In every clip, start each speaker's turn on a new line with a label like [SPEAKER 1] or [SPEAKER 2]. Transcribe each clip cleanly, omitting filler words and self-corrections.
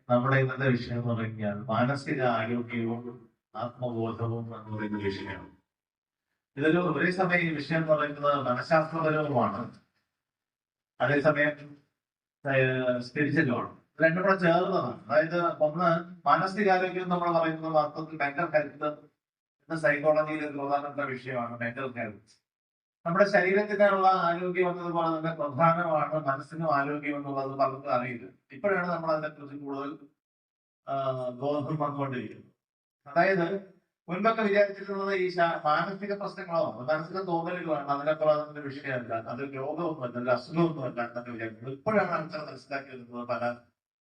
[SPEAKER 1] നമ്മുടെ ഇന്നത്തെ വിഷയം എന്ന് പറഞ്ഞാൽ മാനസിക ആരോഗ്യവും ആത്മബോധവും എന്ന് പറയുന്ന വിഷയമാണ്. ഇതൊരു ഒരേ സമയം ഈ വിഷയം എന്ന് പറയുന്നത് മനഃശാസ്ത്രപരവുമാണ്, അതേസമയം സ്പിരിച്വലുമാണ്. രണ്ടും കൂടെ ചേർന്നതാണ്. അതായത് ഒന്ന് മാനസികാരോഗ്യം നമ്മൾ പറയുന്നത് അർത്ഥത്തിൽ മെന്റൽ ഹെൽത്ത് എന്ന സൈക്കോളജിയിലെ ഒരു പ്രധാനപ്പെട്ട വിഷയമാണ് മെന്റൽ ഹെൽത്ത്. നമ്മുടെ ശരീരത്തിനുള്ള ആരോഗ്യം എന്നതുപോലെ തന്നെ പ്രധാനമാണ് മനസ്സിനും ആരോഗ്യം എന്നുള്ളത് പലർക്കും അറിയില്ല. ഇപ്പോഴാണ് നമ്മൾ അതിനെക്കുറിച്ച് കൂടുതൽ ബോധം വന്നുകൊണ്ടിരിക്കുന്നത്. അതായത് മുൻപൊക്കെ വിചാരിച്ചിരുന്നത് ഈ മാനസിക പ്രശ്നങ്ങളോ മാനസിക തോന്നലുകളാണ്, അതിനപ്പുറം അതിന്റെ വിഷയമല്ല, അത് രോഗമൊന്നുമല്ല, ഒരു അസുഖമൊന്നുമല്ല എന്നൊക്കെ വിചാരിക്കുന്നത്. ഇപ്പോഴാണ് ആൾക്കാർ മനസ്സിലാക്കി വരുന്നത് പല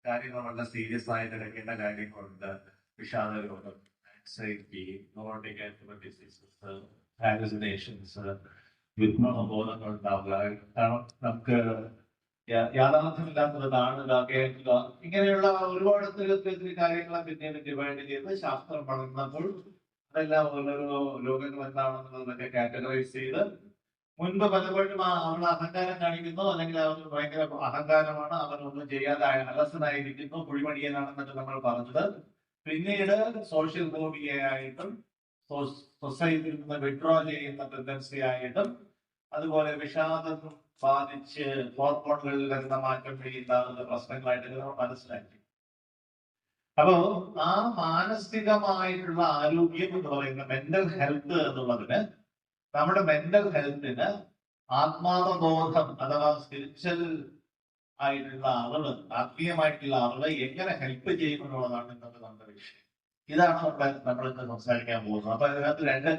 [SPEAKER 1] കാര്യങ്ങളും വളരെ സീരിയസ് ആയിട്ട് എടുക്കേണ്ട കാര്യങ്ങളുണ്ട്. വിഷാദ രോഗം, ആൻസൈറ്റി, ന്യൂറോട്ടിക് ഡിസീസസ്, ഹാലുസിനേഷൻസ്, വിഭ്രമബോധങ്ങൾ ഉണ്ടാവുക, കാരണം നമുക്ക് യാഥാർത്ഥ്യമില്ലാത്തത് കാണുക, കേൾക്കുക, ഇങ്ങനെയുള്ള ഒരുപാട് കാര്യങ്ങളെ പിന്നീട് ഡിവൈഡ് ചെയ്ത് ശാസ്ത്രം വളർന്നപ്പോൾ അതെല്ലാം ഓരോരോ രോഗങ്ങൾ എന്താണെന്നുള്ളതൊക്കെ കാറ്റഗറൈസ് ചെയ്ത് മുൻപ് പലപ്പോഴും അവൾ അഹങ്കാരം കാണിക്കുന്നു, അല്ലെങ്കിൽ അവന് ഭയങ്കര അഹങ്കാരമാണ്, അവനൊന്നും ചെയ്യാതെ അലസനായിരിക്കുന്നു, കുഴിമടിയനാണെന്നൊക്കെ നമ്മൾ പറഞ്ഞത് പിന്നീട് സോഷ്യൽ ഫോബിയയായിട്ടും സൊസൈറ്റിയിൽ നിന്ന് വിഡ്രോ ചെയ്യുന്ന ടെൻഡൻസി ആയിട്ടും അതുപോലെ വിഷാദം ബാധിച്ച് ഹോർമോണുകളിൽ വരുന്ന മാറ്റം ഉണ്ടാകുന്ന പ്രശ്നങ്ങളായിട്ട് നമ്മൾ മനസ്സിലാക്കി. അപ്പോ ആ മാനസികമായിട്ടുള്ള ആരോഗ്യം എന്ന് പറയുന്ന മെന്റൽ ഹെൽത്ത് എന്നുള്ളതിന്, നമ്മുടെ മെന്റൽ ഹെൽത്തിന് ആത്മാവബോധം അഥവാ സ്പിരിച്വൽ ആയിട്ടുള്ള അറിവ്, ആത്മീയമായിട്ടുള്ള അറിവ് എങ്ങനെ ഹെൽപ്പ് ചെയ്യും എന്നുള്ളതാണ് ഇന്നത്തെ നമ്മുടെ വിഷയം. ഇതാണ് നമ്മൾ ഇന്ന് സംസാരിക്കാൻ പോകുന്നത്. അപ്പൊ ഇതിനകത്ത്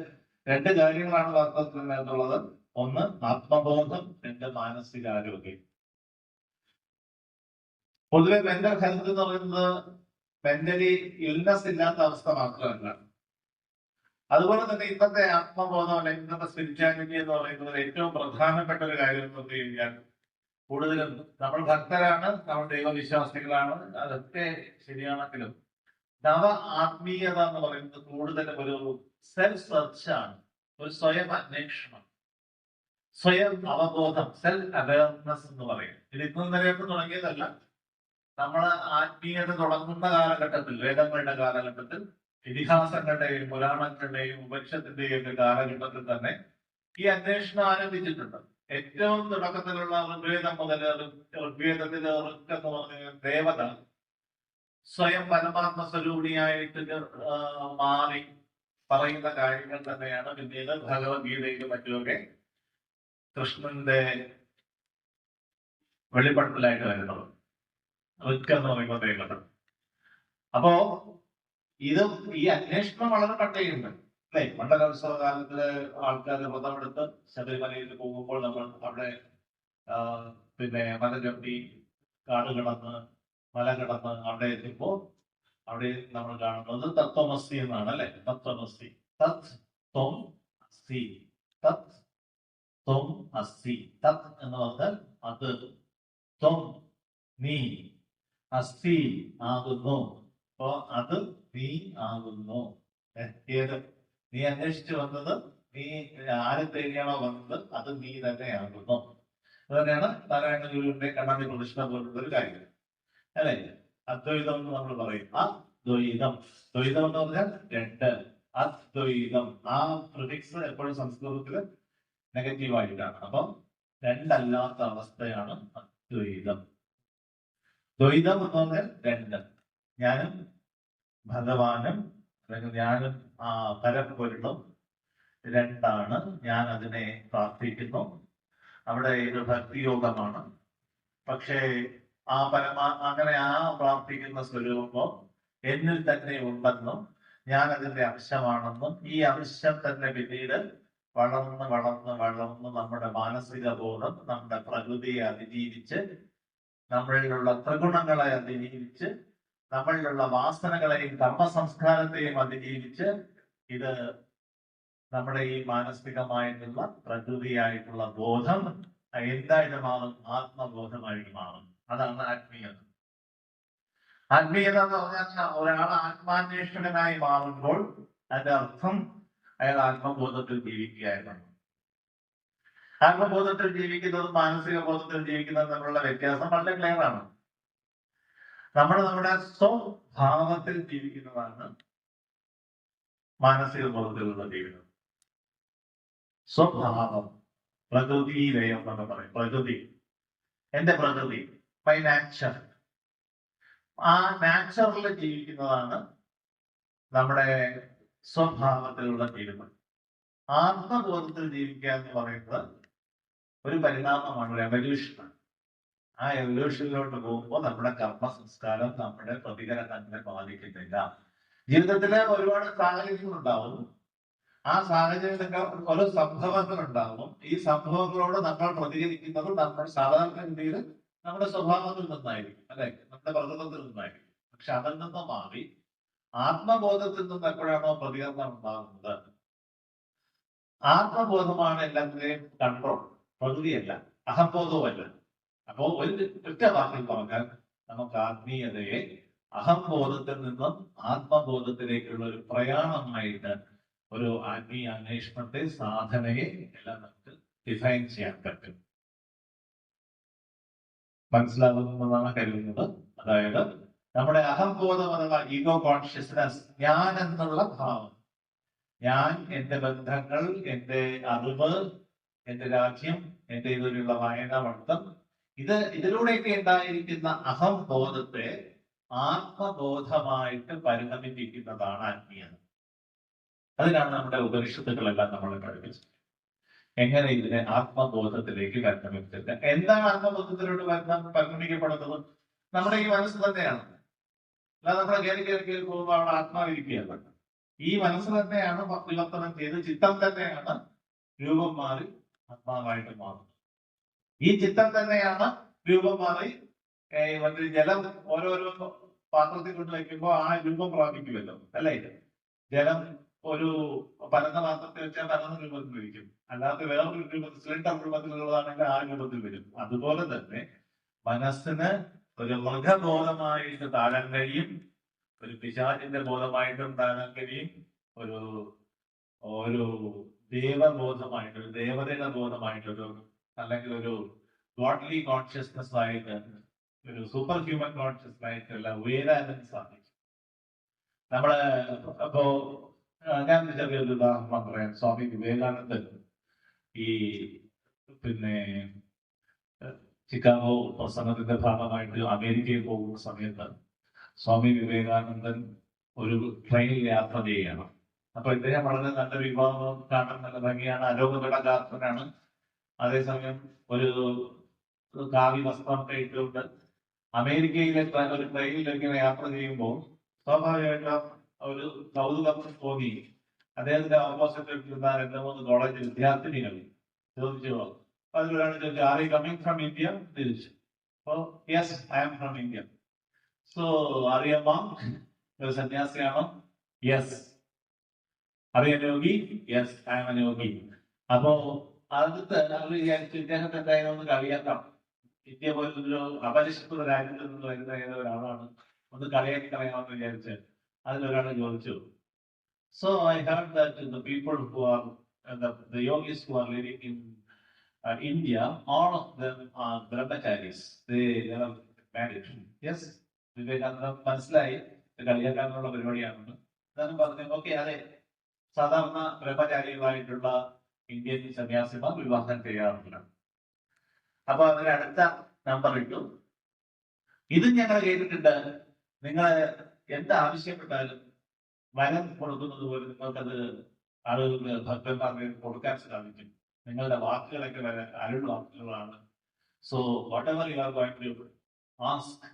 [SPEAKER 1] രണ്ട് കാര്യങ്ങളാണ് വാസ്തവത്തിനകത്തുള്ളത്. ഒന്ന് ആത്മബോധം, രണ്ട് മാനസികാരോഗ്യം. പൊതുവെ മെന്റൽ ഹെൽത്ത് എന്ന് പറയുന്നത് മെന്റലി ഇൽനെസ് ഇല്ലാത്ത അവസ്ഥ മാത്രമല്ല, അതുപോലെ തന്നെ ഇന്നത്തെ ആത്മബോധം അല്ലെങ്കിൽ ഇന്നത്തെ സ്പിരിച്വാലിറ്റി എന്ന് പറയുന്നത് ഏറ്റവും പ്രധാനപ്പെട്ട ഒരു കാര്യം എന്ന് പറഞ്ഞു കഴിഞ്ഞാൽ, കൂടുതലും നമ്മൾ ഭക്തരാണ്, നമ്മൾ ദൈവവിശ്വാസികളാണ്, അതൊക്കെ ശരിയാണെങ്കിലും നവ ആത്മീയത എന്ന് പറയുന്നത് കൂടുതലും ഒരു സെൽഫ് സെർച്ചാണ്, ഒരു സ്വയം അന്വേഷണം, സ്വയം അവബോധം, സെൽഫ് അവയർനെസ് എന്ന് പറയും. ഇത് ഇന്നും നിലയൊക്കെ തുടങ്ങിയതല്ല. നമ്മൾ ആത്മീയത തുടങ്ങുന്ന കാലഘട്ടത്തിൽ, വേദങ്ങളുടെ കാലഘട്ടത്തിൽ, ഇതിഹാസങ്ങളുടെയും പുരാണങ്ങളുടെയും ഉപനിഷത്തിന്റെയും ഒക്കെ കാലഘട്ടത്തിൽ തന്നെ ഈ അന്വേഷണം ആരംഭിച്ചിട്ടുണ്ട്. ഏറ്റവും തുടക്കത്തിലുള്ള ഋഗ്വേദം മുതൽ, ഋഗ്വേദത്തിലെ ഋക്ക് എന്ന് പറഞ്ഞ ദേവത സ്വയം പരമാത്മ സ്വരൂപിണിയായിട്ട് മാറി പറയുന്ന കാര്യങ്ങൾ തന്നെയാണ് പിന്നീട് ഭഗവത്ഗീതയിലും മറ്റുമൊക്കെ കൃഷ്ണന്റെ വെളിപ്പെടുത്തലായിട്ട് വരുന്നത്. ഋക്ക് എന്ന് പറയുമ്പോൾ ദേവത. അപ്പോ ഈ അന്വേഷണം വളരെ പട്ടയുണ്ട് അല്ലെ. മണ്ഡലോത്സവ കാലത്തില് ആൾക്കാർ വ്രതമെടുത്ത് ശബരിമലയിൽ പോകുമ്പോൾ നമ്മൾ അവിടെ പിന്നെ മല ചവിട്ടി കാട് കിടന്ന് മല കിടന്ന് അവിടെ എത്തുമ്പോൾ അവിടെ നമ്മൾ കാണുന്നത് തത്വമസി എന്നാണ് അല്ലെ. തത്വമസി, തത് ത്വം അസി, തത് ത്വം അസി. തത് എന്ന് പറഞ്ഞാൽ അത്, ത്വം നീ, അസി ആകുന്നു. അപ്പോ അത് നീ ആകുന്നു. ഏത് നീ അന്വേഷിച്ചു വന്നത്, നീ ആരെ തേടിയാണോ വന്നത്, അത് നീ തന്നെ ആകുന്നു. അത് തന്നെയാണ് നാരായണ ഗുരുവിന്റെ കണ്ണാടി പ്രതിഷ്ഠ പോലുള്ള ഒരു കാര്യം അല്ലെ. അദ്വൈതം എന്ന് നമ്മൾ പറയും. അദ്വൈതം, ദ്വൈതം എന്ന് പറഞ്ഞാൽ രണ്ട്. അദ്വൈതം, ആ പ്രിഫിക്സ് എപ്പോഴും സംസ്കൃതത്തില് നെഗറ്റീവായിട്ടാണ്. അപ്പം രണ്ടല്ലാത്ത അവസ്ഥയാണ് അദ്വൈതം. ദ്വൈതം എന്ന് പറഞ്ഞാൽ രണ്ട്, ഞാനും ഭഗവാനും അല്ലെങ്കിൽ ഞാനും പരമ്പൊരുളും രണ്ടാണ്. ഞാൻ അതിനെ പ്രാർത്ഥിക്കുന്നു. അവിടെ ഇത് ഭക്തിയോഗമാണ്. പക്ഷേ അങ്ങനെ പ്രാർത്ഥിക്കുന്ന സ്വരൂപം എന്നിൽ തന്നെ ഉണ്ടെന്നും ഞാൻ അതിന്റെ അംശമാണെന്നും ഈ അംശം തന്നെ പിന്നീട് വളർന്ന് വളർന്ന് വളർന്ന് നമ്മുടെ മാനസിക ബോധം, നമ്മുടെ പ്രകൃതിയെ അതിജീവിച്ച്, നമ്മളിലുള്ള ത്രിഗുണങ്ങളെ അതിജീവിച്ച്, നമ്മളിലുള്ള വാസനകളെയും കർമ്മസംസ്കാരത്തെയും അതിജീവിച്ച് ഇത് നമ്മുടെ ഈ മാനസികമായിട്ടുള്ള പ്രകൃതിയായിട്ടുള്ള ബോധം എന്തായിട്ട് മാറും? ആത്മബോധമായിട്ട് മാറും. അതാണ് ആത്മീയത. ആത്മീയത എന്ന് പറഞ്ഞാൽ ഒരാൾ ആത്മാന്വേഷകനായി മാറുമ്പോൾ അതിന്റെ അർത്ഥം അയാൾ ആത്മബോധത്തിൽ ജീവിക്കുകയായിരുന്നു. ആത്മബോധത്തിൽ ജീവിക്കുന്നതും മാനസിക ബോധത്തിൽ ജീവിക്കുന്നതും തമ്മിലുള്ള വ്യത്യാസം വളരെ ക്ലിയർ ആണ്. നമ്മുടെ സ്വഭാവത്തിൽ ജീവിക്കുന്നതാണ് മാനസിക ബോധത്തിലുള്ള ജീവിതം. സ്വഭാവം, പ്രകൃതി ലയം എന്നൊക്കെ പറയും. പ്രകൃതി, എന്റെ പ്രകൃതി, ബൈ നാച്ചർ. ആ നാച്ചറിൽ ജീവിക്കുന്നതാണ് നമ്മുടെ സ്വഭാവത്തിലുള്ള ജീവിതം. ആത്മബോധത്തിൽ ജീവിക്കുക എന്ന് പറയുന്നത് ഒരു പരിണാമമാണ്, ഒരു എവല്യൂഷനാണ്. ആ എവല്യൂഷനിലോട്ട് പോകുമ്പോൾ നമ്മുടെ കർമ്മ സംസ്കാരം നമ്മുടെ പ്രതികരണങ്ങളെ ബാധിക്കുന്നില്ല. ജീവിതത്തിലെ ഒരുപാട് സാഹചര്യങ്ങൾ ഉണ്ടാവും. ആ സാഹചര്യങ്ങൾ ഓരോ സംഭവങ്ങൾ ഉണ്ടാവും. ഈ സംഭവങ്ങളോട് നമ്മൾ പ്രതികരിക്കുന്നത് നമ്മൾ സാധാരണഗതിയിൽ നമ്മുടെ സ്വഭാവത്തിൽ നിന്നായിരിക്കും, അല്ലെ, നമ്മുടെ പ്രകൃതത്തിൽ നിന്നായിരിക്കും. പക്ഷെ അതിൽ നിന്ന് മാറി ആത്മബോധത്തിൽ നിന്ന് എപ്പോഴാണോ പ്രതികരണം ഉണ്ടാകുന്നത്, ആത്മബോധമാണ് എല്ലാത്തിനെയും കൺട്രോൾ, പ്രകൃതിയല്ല, അഹംബോധവുമല്ല. അപ്പോ ഒരു ഒറ്റ വാക്കിൽ പറഞ്ഞാൽ നമുക്ക് ആത്മീയതയെ അഹംബോധത്തിൽ നിന്നും ആത്മബോധത്തിലേക്കുള്ള ഒരു പ്രയാണമായിട്ട്, ഒരു ആത്മീയ അന്വേഷണത്തെ, സാധനയെ എല്ലാം നമുക്ക് ഡിഫൈൻ ചെയ്യാൻ പറ്റും. മനസ്സിലാകുന്നതാണ് കരുതുന്നത്. അതായത് നമ്മുടെ അഹംബോധം അഥവാ ഈഗോ കോൺഷ്യസ്നസ്, ഞാൻ എന്നുള്ള ഭാവം, ഞാൻ, എന്റെ ബന്ധങ്ങൾ, എന്റെ അറിവ്, എന്റെ രാജ്യം, എന്റെ ഇതിലുള്ള വായനാവട്ടം, ഇതിലൂടെയൊക്കെ ഉണ്ടായിരിക്കുന്ന അഹംബോധത്തെ ആത്മബോധമായിട്ട് പരിണമിപ്പിക്കുന്നതാണ് ആത്മീയത. അതിനാണ് നമ്മുടെ ഉപനിഷത്തുക്കളെല്ലാം നമ്മളെ പഠിപ്പിച്ചത്. എങ്ങനെ ഇതിനെ ആത്മബോധത്തിലേക്ക് പരിണമിപ്പിച്ചത്. എന്താണ് ആത്മബോധത്തിലോട്ട് പരിണമിക്കപ്പെടുന്നത്? നമ്മുടെ ഈ മനസ്സ് തന്നെയാണ്. അല്ലാതെ നമ്മളെ കയറി പോകുമ്പോൾ അവിടെ ആത്മാവിരിക്കുകയല്ല. ഈ മനസ്സ് തന്നെയാണ് വിവർത്തനം ചെയ്ത്, ചിത്തം തന്നെയാണ് രൂപം മാറി ആത്മാവായിട്ട് മാറുന്നത്. ഈ ചിത്തം തന്നെയാണ് രൂപം മാറി മറ്റൊരു ജലം ഓരോരോ പാത്രത്തിൽ കൊണ്ട് വയ്ക്കുമ്പോൾ ആ രൂപം പ്രാപിക്കുമല്ലോ, അല്ലേ? ജലം ഒരു പരന്ന പാത്രത്തിൽ വെച്ചാൽ പരന്ന രൂപത്തിൽ വരിക്കും. അല്ലാതെ വേറൊരു രൂപത്തിൽ, സിലിണ്ടർ രൂപത്തിലുള്ളതാണെങ്കിൽ ആ രൂപത്തിൽ വരും. അതുപോലെ തന്നെ മനസ്സിന് ഒരു മൃഗബോധമായിട്ട് താഴാൻ കഴിയും, ഒരു പിശാചിന്റെ ബോധമായിട്ടും താഴാൻ കഴിയും, ഒരു ഒരു ദേവബോധമായിട്ട്, ഒരു ദേവതയുടെ ബോധമായിട്ടൊരു, അല്ലെങ്കിൽ ഒരു ഗോഡ്ലി കോൺഷ്യസ്നെസ് ആയിട്ട്, ഒരു സൂപ്പർ ഹ്യൂമൻ കോൺഷ്യസ് ആയിട്ടല്ല ഉയരാനും സാധിക്കും. നമ്മള് അപ്പോ ഞാൻ ചെറിയൊരു ഉദാഹരണം പറയാം. സ്വാമി വിവേകാനന്ദൻ ഈ ചിക്കാഗോ പ്രസംഗത്തിന്റെ ഭാഗമായിട്ട് അമേരിക്കയിൽ പോകുന്ന സമയത്ത് സ്വാമി വിവേകാനന്ദൻ ഒരു ട്രെയിനിൽ യാത്ര ചെയ്യുകയാണ്. അപ്പൊ ഇദ്ദേഹം വളരെ നല്ല വിഭാഗം, കാണാൻ നല്ല ഭംഗിയാണ്, അരോഗഘടകാത്മനാണ്. അതേസമയം ഒരു കാവി വസ്ത്രമൊക്കെ ഇട്ടുകൊണ്ട് അമേരിക്കയിലെ ഒരു ട്രെയിനിലേക്ക് യാത്ര ചെയ്യുമ്പോൾ സ്വാഭാവികമായിട്ടും ഒരു കൗതുകം തോന്നി. അദ്ദേഹത്തിന്റെ ഓപ്പോസിറ്റ് ഇരുന്ന 2-3 കോളേജ് വിദ്യാർത്ഥിനികൾ ചോദിച്ചു. അതിലൊരാൾ ചോദിച്ചു, are you coming from India? തിരിച്ചു. അപ്പോ yes, I am from India. So are you a monk? ഒരു സന്യാസിയാണോ? Yes. Are you a yogi? Yes, I am a yogi. അപ്പോ അടുത്ത് അവർ വിചാരിച്ചു ഇദ്ദേഹത്തെ എന്തായാലും ഒന്ന് കളിയാക്കാം. ഇന്ത്യ പോലൊരു അപരിഷ്കൃത രാജ്യത്തിൽ നിന്ന് വരുന്ന ഒരാളാണ്, ഒന്ന് കളിയാക്കി കളയാമെന്ന് വിചാരിച്ച് അതിലൊരാൾ ചോദിച്ചു, so I heard that the people who are the yogis who are living in India, all of them are brahmacharis. They never married. Yes, Vivekananda മനസ്സിലായി കളിയാക്കാനുള്ള പരിപാടിയാണെന്ന്. ഞാൻ പറഞ്ഞു, ഓക്കെ, അതെ, സാധാരണ ബ്രഹ്മചാരികളായിട്ടുള്ള ഇന്ത്യൻ സന്യാസിമാർ വിവാഹം ചെയ്യാറില്ല. അപ്പൊ അതിന് അടുത്ത നമ്പർ ഇട്ടു, ഇതും ഞങ്ങൾ കേട്ടിട്ടുണ്ട്, നിങ്ങൾ എന്താവശ്യപ്പെട്ടാലും വരം കൊടുക്കുന്നത് പോലെ നിങ്ങൾക്കത് ആളുകൾക്ക്, ഭക്തന്മാർക്ക് കൊടുക്കാൻ സാധിക്കും. നിങ്ങളുടെ വാക്കുകളൊക്കെ വരെ അരുൾ വാക്കുകളാണ്. So whatever you are going to ask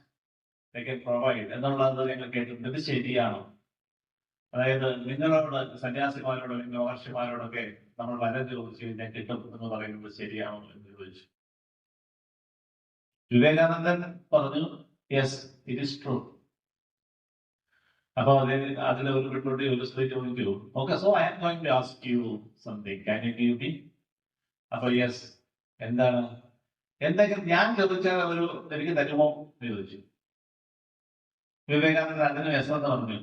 [SPEAKER 1] they can provide എന്നുള്ളത് ഞങ്ങൾ കേട്ടിട്ടുണ്ട്. ഇത് ശരിയാണോ? അതായത് നിങ്ങളോട്, സന്യാസിമാരോട് അല്ലെങ്കിൽ മഹർഷിമാരോടൊക്കെ നമ്മൾ വരം ചോദിച്ചു കഴിഞ്ഞാൽ കിട്ടും എന്ന് പറയുന്നത് ശരിയാണോ എന്ന് ചോദിച്ചു. വിവേകാനന്ദൻ പറഞ്ഞു, യെസ്, ഇറ്റ് ഈസ് ട്രൂ. അപ്പൊ അതിൽ ഒരു കുട്ടി, ഒരു സ്ത്രീ ചോദിച്ചു, okay, so I am going to ask you something, can you give me? അപ്പൊ യെസ്, എന്താണ്? എന്തെങ്കിലും ഞാൻ ചോദിച്ചാൽ ഒരു എനിക്ക് തരുമോ എന്ന് ചോദിച്ചു. വിവേകാനന്ദൻ അതിന് യെസ് എന്ന് പറഞ്ഞു.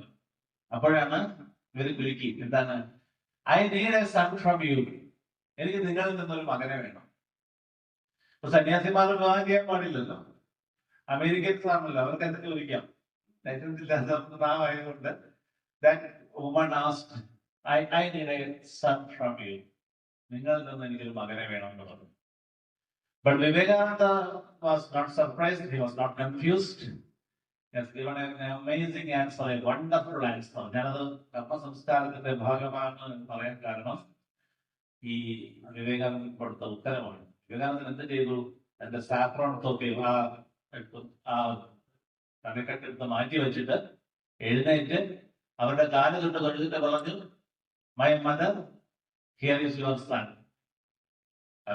[SPEAKER 1] അപ്പോഴാണ് ഇവര് കുലുക്കി, എന്താണ്? I need a son from you. എനിക്ക് നിങ്ങളിൽ നിന്നൊരു മകനെ വേണം. അപ്പൊ സന്യാസിമാർ വിവാഹം ചെയ്യാൻ പാടില്ലല്ലോ. അമേരിക്കൻസ് ആണല്ലോ, അവർക്ക് എന്തൊക്കെ ചോദിക്കാം. ലൈസൻസ് ഇല്ലാത്ത നാവായതുകൊണ്ട് that woman asked, I need a son from you. നിങ്ങളിൽ നിന്ന് എനിക്കൊരു മകനെ വേണമെന്ന് പറഞ്ഞു. But Vivekananda was not surprised, he was not confused. He has given an amazing answer, a wonderful answer. ഞാനത് കർമ്മ സംസ്കാരത്തിന്റെ ഭാഗമാണ് എന്ന് പറയാൻ കാരണം ഈ വിവേകാനന്ദൻ കൊടുത്ത ഉത്തരമാണ്. വിവേകാനന്ദൻ എന്ത് ചെയ്തു? എന്റെ സാഫ്രോൺ തൊപ്പി ആ തലക്കെട്ടെടുത്ത് മാറ്റി വെച്ചിട്ട് എഴുന്നേറ്റ് അവരുടെ കാല് തൊട്ട് തൊഴുതിട്ട് പറഞ്ഞു, my mother, here is your sun.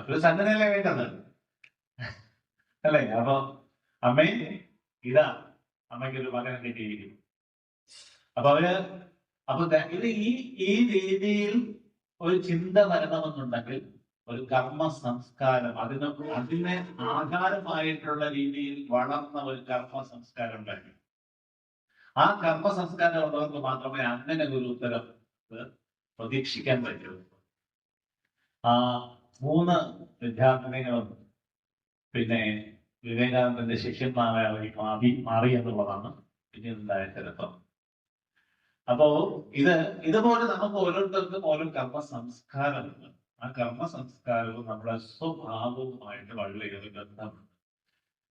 [SPEAKER 1] ഒരു സന്നനല്ലേ വേണ്ടത് അല്ലേ? അപ്പൊ അമ്മേ, ഇതാ അമ്മയ്ക്കൊരു മകനെ കിട്ടിയിരിക്കുന്നു. അപ്പൊ ഇത് ഈ രീതിയിൽ ഒരു ചിന്ത വരണമെന്നുണ്ടെങ്കിൽ ഒരു കർമ്മ സംസ്കാരം, അതിനെ ആധാരമായിട്ടുള്ള രീതിയിൽ വളർന്ന ഒരു കർമ്മ സംസ്കാരം ഉണ്ടാക്കി. ആ കർമ്മ സംസ്കാരം ഉള്ളവർക്ക് മാത്രമേ അങ്ങനെ ഒരു ഉത്തരം പ്രതീക്ഷിക്കാൻ പറ്റൂ. ആ 3 വിദ്യാർത്ഥിനികളും പിന്നെ വിവേകാനന്ദന്റെ ശിഷ്യന്മാരായി മാറി എന്നുള്ളതാണ് പിന്നീടുണ്ടായ ചരിത്രം. അപ്പോ ഇതുപോലെ നമുക്ക് ഓരോരുത്തർക്കും ഓരോ കർമ്മ സംസ്കാരമുണ്ട്. ആ കർമ്മ സംസ്കാരവും നമ്മുടെ സ്വഭാവവുമായിട്ട് വളരെയേറെ ബന്ധമുണ്ട്.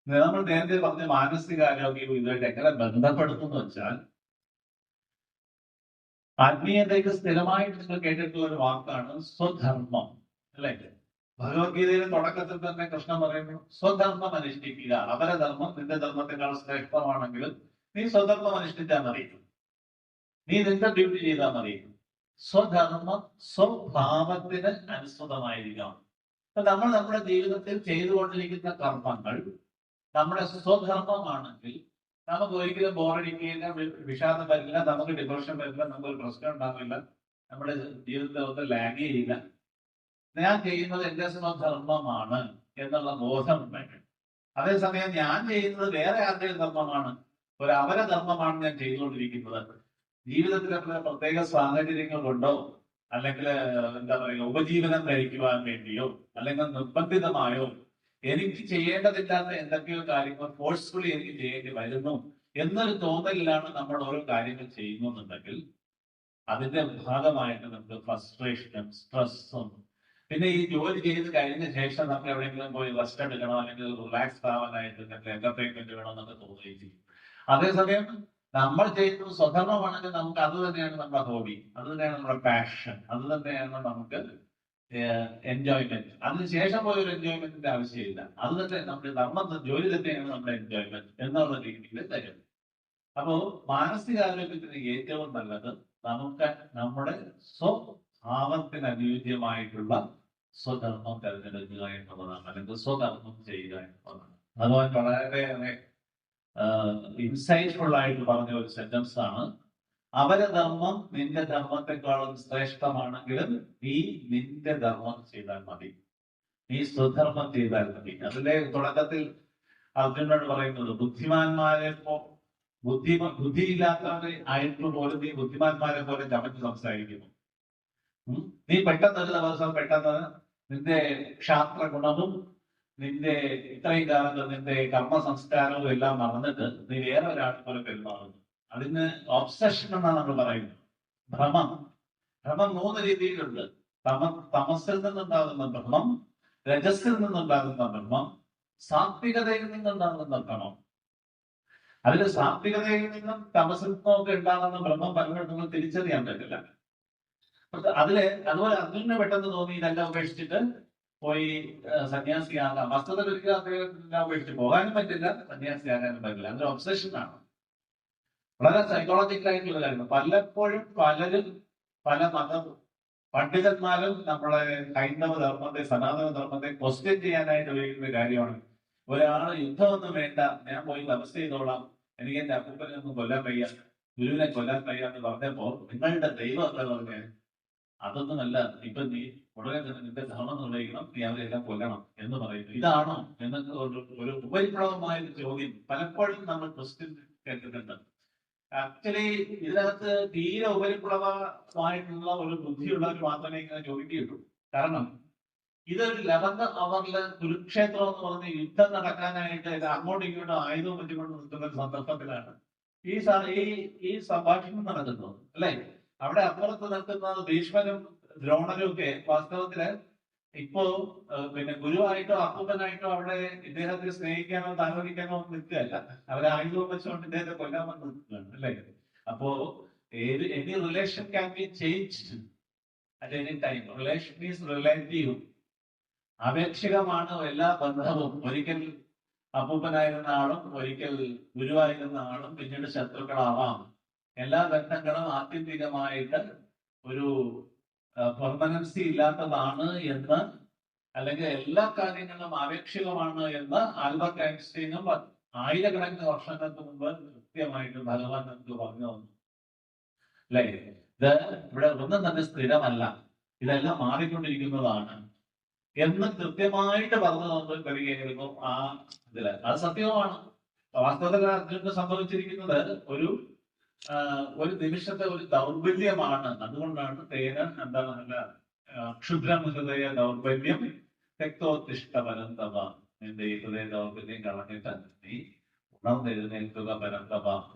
[SPEAKER 1] നമ്മൾ നേരത്തെ പറഞ്ഞ മാനസികാരോഗ്യവും ഇതുമായിട്ട് എങ്ങനെ ബന്ധപ്പെടുത്തുന്നു വെച്ചാൽ, ആത്മീയതയ്ക്ക് സ്ഥിരമായിട്ട് നിങ്ങൾ കേട്ടിട്ടുള്ള ഒരു വാക്കാണ് സ്വധർമ്മം, അല്ലേ? ഭഗവത്ഗീതയിലെ തുടക്കത്തിൽ തന്നെ കൃഷ്ണൻ പറയുന്നു, സ്വധർമ്മം അനുഷ്ഠിക്കുക. അപരധർമ്മം നിന്റെ ധർമ്മത്തെക്കാൾ ശ്രേഷ്ഠമാണെങ്കിലും നീ സ്വധർമ്മം അനുഷ്ഠിച്ചാൽ മതി, നീ നിന്റെ ഡ്യൂട്ടി ചെയ്താൽ മതി. സ്വധർമ്മം സ്വഭാവത്തിന് അനുസൃതമായിരിക്കണം. അപ്പൊ നമ്മൾ നമ്മുടെ ജീവിതത്തിൽ ചെയ്തുകൊണ്ടിരിക്കുന്ന കർമ്മങ്ങൾ നമ്മുടെ സ്വധർമ്മമാണെങ്കിൽ നമുക്ക് ഒരിക്കലും ബോറടിക്കുകയില്ല, വിഷാദം വരില്ല, നമുക്ക് ഡിപ്രഷൻ വരില്ല, നമുക്കൊരു പ്രശ്നം ഉണ്ടാവില്ല, നമ്മുടെ ജീവിതത്തിൽ ഒന്നും ലാഗ് ചെയ്യില്ല. ഞാൻ ചെയ്യുന്നത് എന്റെ സ്വധർമ്മമാണ് എന്നുള്ള ബോധം ഉണ്ടാക്കി. അതേസമയം ഞാൻ ചെയ്യുന്നത് വേറെ ആരുടെയും ധർമ്മമാണ്, ഒരു അപരധർമ്മമാണ് ഞാൻ ചെയ്തുകൊണ്ടിരിക്കുന്നത്. ജീവിതത്തിലെ പ്രത്യേക സാഹചര്യങ്ങൾ കൊണ്ടോ അല്ലെങ്കിൽ എന്താ പറയുക ഉപജീവനം കഴിക്കുവാൻ വേണ്ടിയോ അല്ലെങ്കിൽ നിർബന്ധിതമായോ എനിക്ക് ചെയ്യേണ്ടതില്ലാത്ത എന്തൊക്കെയോ കാര്യങ്ങൾ ഫോഴ്സ്ഫുള്ളി എനിക്ക് ചെയ്യേണ്ടി വരുന്നു എന്നൊരു തോന്നലിലാണ് നമ്മൾ ഓരോ കാര്യങ്ങൾ ചെയ്യുന്നുണ്ടെങ്കിൽ അതിന്റെ ഭാഗമായിട്ട് നമുക്ക് ഫ്രസ്ട്രേഷനും സ്ട്രെസ്സും, പിന്നെ ഈ ജോലി ചെയ്ത് കഴിഞ്ഞ ശേഷം നമുക്ക് എവിടെയെങ്കിലും പോയി റെസ്റ്റ് എടുക്കണം അല്ലെങ്കിൽ റിലാക്സ് ആവാനായിട്ട് എന്റർടൈൻമെന്റ് വേണം എന്നൊക്കെ തോന്നുകയും ചെയ്യും. അതേസമയം നമ്മൾ ചെയ്യുന്നത് സ്വധർമ്മമാണെങ്കിൽ നമുക്ക് അത് തന്നെയാണ് നമ്മുടെ ഹോബി, അത് തന്നെയാണ് നമ്മുടെ പാഷൻ, അത് തന്നെയാണ് നമുക്ക് എൻജോയ്മെന്റ്. അതിനുശേഷം പോയ ഒരു എൻജോയ്മെന്റിന്റെ ആവശ്യമില്ല, അത് തന്നെ നമ്മുടെ ധർമ്മം, ജോലി തന്നെയാണ് നമ്മുടെ എൻജോയ്മെന്റ് എന്നുള്ള രീതിയിൽ തരും. അപ്പോ മാനസികാരോഗ്യത്തിന് ഏറ്റവും നല്ലത് നമുക്ക് നമ്മുടെ സ്വഭാവത്തിന് അനുയോജ്യമായിട്ടുള്ള സ്വധർമ്മം തിരഞ്ഞെടുക്കുക എന്നുള്ളതാണ്, അല്ലെങ്കിൽ സ്വധർമ്മം ചെയ്യുക എന്നുള്ളതാണ്. അതുപോലെ വളരെയേറെ ഇൻസൈറ്റ്ഫുൾ ആയിട്ട് പറഞ്ഞ ഒരു സെന്റൻസ് ആണ്, അപരധർമ്മം നിന്റെ ധർമ്മത്തെക്കാളും ശ്രേഷ്ഠമാണെങ്കിലും നീ നിന്റെ ധർമ്മം ചെയ്താൽ മതി, നീ സ്വധർമ്മം ചെയ്താൽ മതി. അതിലെ തുടക്കത്തിൽ അർജുനോട് പറയുന്നത്, ബുദ്ധിയില്ലാത്തവരെ ആയിട്ട് പോലും നീ ബുദ്ധിമാന്മാരെ പോലെ ചമച്ച് സംസാരിക്കുന്നു. നീ പെട്ടെന്നൊരു ദിവസം പെട്ടെന്ന് നിന്റെ ക്ഷാത്ര ഗുണവും നിന്റെ ഇത്രയും കാലത്ത് നിന്റെ കർമ്മ സംസ്കാരവും എല്ലാം മറന്നിട്ട് നീ വേറെ ഒരാളെ പോലെ പെരുമാറുന്നു. അതിന് ഒബ്സഷൻ എന്നാണ് നമ്മൾ പറയുന്നത്. ഭ്രമം 3 രീതിയിലുണ്ട്. തമസിൽ നിന്നുണ്ടാകുന്ന ഭ്രമം, രജസിൽ നിന്നുണ്ടാകുന്ന ഭ്രമം, സാത്വികതയിൽ നിന്നുണ്ടാകുന്ന ഭ്രമം. അതിൽ സാത്വികതയിൽ നിന്നും തമസിൽ നിന്നും ഒക്കെ ഉണ്ടാകുന്ന ഭ്രമം പലപ്പോഴും നമ്മൾ തിരിച്ചറിയാൻ പറ്റില്ല. അതുപോലെ അർജുനന് പെട്ടെന്ന് തോന്നി ഇതെല്ലാം ഉപേക്ഷിച്ചിട്ട് പോയി സന്യാസിയാകാം. വസ്തുതയിൽ ഒരിക്കലും അദ്ദേഹത്തിന് ഉപേക്ഷിച്ച് പോകാനും പറ്റില്ല, സന്യാസിയാകാനും പറ്റില്ല. അതൊരു ഒബ്സഷനാണ്, വളരെ സൈക്കോളജിക്കൽ ആയിട്ടുള്ള കാര്യമാണ്. പലപ്പോഴും പല പണ്ഡിതന്മാരും നമ്മളെ ഹൈന്ദവ ധർമ്മത്തെ, സനാതന ധർമ്മത്തെ ക്വസ്റ്റ്യൻ ചെയ്യാനായിട്ട് ഉപയോഗിക്കുന്ന കാര്യമാണ്. ഒരാള് യുദ്ധമൊന്നും വേണ്ട, ഞാൻ പോയി തപസ് ചെയ്തോളാം, എനിക്ക് എന്റെ അപ്പൂപ്പനെ ഒന്നും കൊല്ലാൻ വയ്യ, ഗുരുവിനെ കൊല്ലാൻ വയ്യ എന്ന് പറഞ്ഞപ്പോ നിങ്ങളുടെ ദൈവം എന്താ പറഞ്ഞേ? അതൊന്നുമല്ല, ഇപ്പൊ നീ ഉടനെ തന്നെ നിന്റെ ധർമ്മം നിർവഹിക്കണം, നീ അവരെല്ലാം കൊല്ലണം എന്ന് പറയുന്നു. ഇതാണോ എന്നൊക്കെ ഒരു ഉപരിപ്ലവമായ ചോദ്യം പലപ്പോഴും നമ്മൾ ക്വസ്റ്റ്യൻ കേട്ടിട്ടുണ്ട്. ആക്ച്വലി ഇതിനകത്ത് തീരെ ഉപരിപ്ലവമായിട്ടുള്ള ഒരു ബുദ്ധിയുള്ളവർ മാത്രമേ ഇങ്ങനെ ചോദിക്കുകയുള്ളൂ. കാരണം ഇതൊരു 11 അവറില് കുരുക്ഷേത്രം എന്ന് പറഞ്ഞ യുദ്ധം നടക്കാനായിട്ട് അങ്ങോട്ടും ഇങ്ങോട്ടും ആയുധവും പറ്റിക്കൊണ്ട് നിൽക്കുന്ന ഒരു സന്ദർഭത്തിലാണ് ഈ സംഭാഷണം നടക്കുന്നത്, അല്ലെ? അവിടെ അപ്പുറത്ത് നിൽക്കുന്ന ഭീഷ്മരും ദ്രോണരും ഒക്കെ വാസ്തവത്തില് ഇപ്പോ പിന്നെ ഗുരുവായിട്ടോ അപ്പൂപ്പനായിട്ടോ അവിടെ ഇദ്ദേഹത്തെ സ്നേഹിക്കാനോ താലോലിക്കാനോ നിൽക്കുകയല്ല. അവരെ ആയുധവും വെച്ചുകൊണ്ട് ഇദ്ദേഹത്തെ കൊല്ലാൻ വന്ന് നിൽക്കുകയാണ്, അല്ലെ? അപ്പോ any relation can be changed at any time. Relation is relative. ആപേക്ഷികമാണ് എല്ലാ ബന്ധവും. ഒരിക്കൽ അപ്പൂപ്പനായിരുന്ന ആളും ഒരിക്കൽ ഗുരുവായിരുന്ന ആളും പിന്നീട് ശത്രുക്കളാവാം. എല്ലാ ബന്ധങ്ങളും ആത്യന്തികമായിട്ട് ഒരു പെർമനൻസി ഇല്ലാത്തതാണ് എന്ന്, അല്ലെങ്കിൽ എല്ലാ കാര്യങ്ങളും ആപേക്ഷികമാണ് എന്ന് ആൽബർട്ട് ഐൻസ്റ്റീനും ആയിരക്കണക്കിന് വർഷങ്ങൾക്ക് മുമ്പ് കൃത്യമായിട്ട് ഭഗവാൻ നമുക്ക് പറഞ്ഞു തന്നു, അല്ലേ? ഇത് ഇവിടെ ഒന്നും തന്നെ സ്ഥിരമല്ല, ഇതെല്ലാം മാറിക്കൊണ്ടിരിക്കുന്നതാണ് എന്ന് കൃത്യമായിട്ട് പറഞ്ഞു നമുക്ക് വരികയായിരുന്നു ആ ഇതില്. അത് സത്യവുമാണ്. വാസ്തവത്തിൽ അർജുനന് സംഭവിച്ചിരിക്കുന്നത് ഒരു നിമിഷത്തെ ഒരു ദൗർബല്യമാണ്. അതുകൊണ്ടാണ് തേന എന്താണ് അല്ല ക്ഷുദ്രഹൃദയ ദൗർബല്യം രക്തോത്തിഷ്ട പരന്തവ. എന്റെ ഈ ഹൃദയ ദൗർബല്യം കളഞ്ഞിട്ട് നീ ഉണർന്നെഴുന്നേൽക്കുക പരന്തവ.